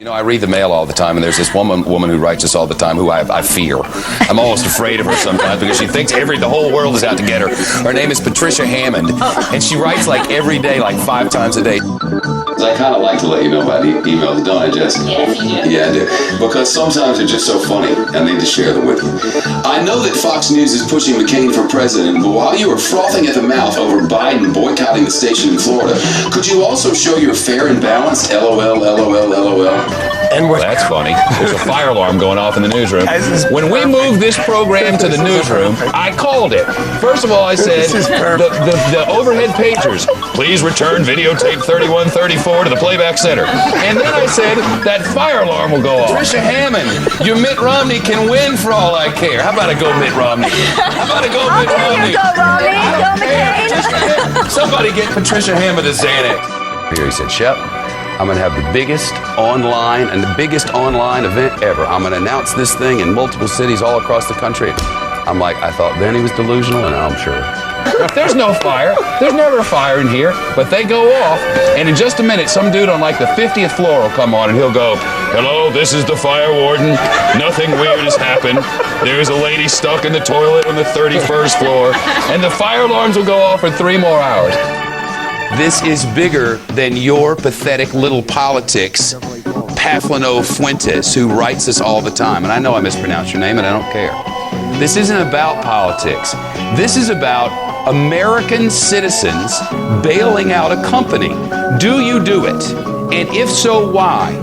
You know, I read the mail all the time, and there's this woman who writes us all the time who I fear. I'm almost afraid of her sometimes because she thinks the whole world is out to get her. Her name is Patricia Hammond, and she writes like every day, like 5 times a day. I kind of like to let you know about emails, don't I, Jess? Yes, you do. Yeah, I do. Because sometimes they're just so funny, I need to share them with you. I know that Fox News is pushing McCain for president, but while you were frothing at the mouth over Biden boycotting the station in Florida, could you also show your fair and balanced LOL, LOL, LOL? Well, that's funny. There's a fire alarm going off in the newsroom. When we moved this program to the newsroom, I called it. First of all, I said, the overhead pagers, please return videotape 3134 to the playback center. And then I said, that fire alarm will go off. Patricia Hammond, your Mitt Romney can win for all I care. How about a go Mitt Romney? How about a go Mitt Romney? Go, Romney. Go, McCain. Somebody get Patricia Hammond a Xanax. Here he said, Shep, I'm going to have the biggest online event ever. I'm going to announce this thing in multiple cities all across the country. I'm like, I thought then he was delusional, and now I'm sure. There's no fire. There's never a fire in here, but they go off, and in just a minute, some dude on like the 50th floor will come on, and he'll go, hello, this is the fire warden. Nothing weird has happened. There's a lady stuck in the toilet on the 31st floor, and the fire alarms will go off for 3 more hours. This is bigger than your pathetic little politics, Paflano Fuentes, who writes us all the time. And I know I mispronounced your name, and I don't care. This isn't about politics. This is about American citizens bailing out a company. Do you do it? And if so, why?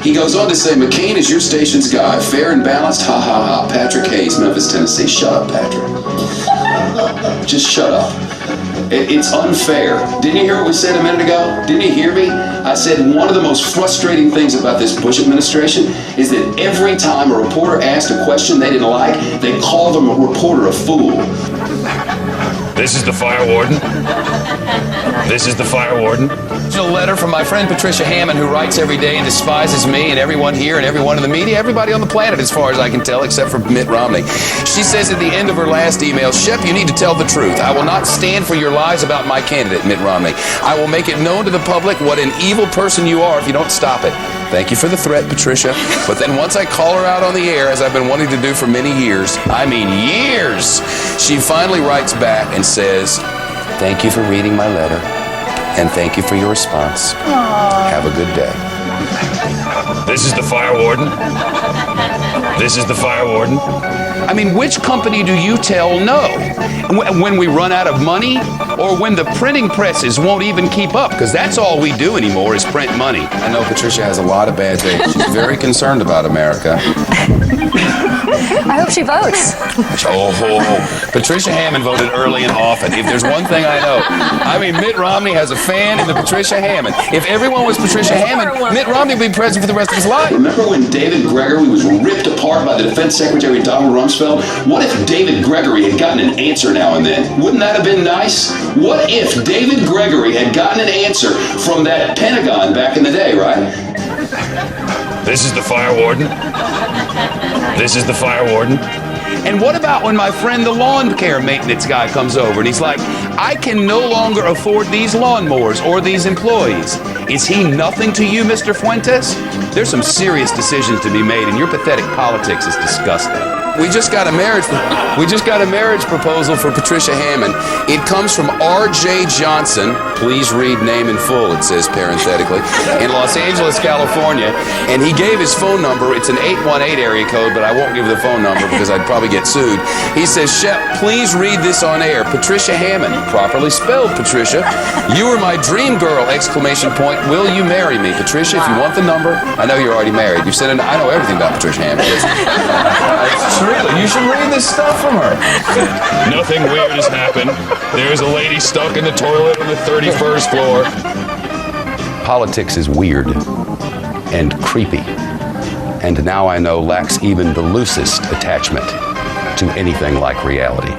He goes on to say, McCain is your station's guy. Fair and balanced, ha ha ha. Patrick Hayes, Memphis, Tennessee. Shut up, Patrick. Just shut up. It's unfair. Didn't you hear what we said a minute ago? Didn't you hear me? I said one of the most frustrating things about this Bush administration is that every time a reporter asked a question they didn't like, they called them a reporter a fool. This is the fire warden. This is the fire warden. A letter from my friend Patricia Hammond, who writes every day and despises me and everyone here and everyone in the media, everybody on the planet as far as I can tell, except for Mitt Romney. She says at the end of her last email, Shep, you need to tell the truth. I will not stand for your lies about my candidate, Mitt Romney. I will make it known to the public what an evil person you are if you don't stop it. Thank you for the threat, Patricia. But then once I call her out on the air, as I've been wanting to do for many years, I mean years, she finally writes back and says, thank you for reading my letter. And thank you for your response. Aww. Have a good day. This is the fire warden. This is the fire warden. I mean, which company do you tell no? When we run out of money, or when the printing presses won't even keep up? Because that's all we do anymore is print money. I know Patricia has a lot of bad days. She's very concerned about America. I hope she votes. Patricia Hammond voted early and often. If there's one thing I know, I mean, Mitt Romney has a fan in the Patricia Hammond. If everyone was Patricia Hammond, Mitt Romney would be president for the rest of his life. Remember when David Gregory was ripped apart by the Defense Secretary Donald Rumsfeld? What if David Gregory had gotten an answer now and then? Wouldn't that have been nice? What if David Gregory had gotten an answer from that Pentagon back in the day, right? This is the fire warden. This is the fire warden. And what about when my friend the lawn care maintenance guy comes over and he's like, I can no longer afford these lawnmowers or these employees. Is he nothing to you, Mr. Fuentes? There's some serious decisions to be made, and your pathetic politics is disgusting. We just got a marriage proposal for Patricia Hammond. It comes from R.J. Johnson. Please read name in full, it says parenthetically, in Los Angeles, California. And he gave his phone number. It's an 818 area code, but I won't give the phone number because I'd probably get sued. He says, Shep, please read this on air. Patricia Hammond, properly spelled, Patricia. You are my dream girl, exclamation point. Will you marry me? Patricia, if you want the number, I know you're already married. You said, I know everything about Patricia Hammond. It's true. You should read this stuff from her. Nothing weird has happened. There's a lady stuck in the toilet on the 31st floor. Politics is weird and creepy, and now I know lacks even the loosest attachment to anything like reality.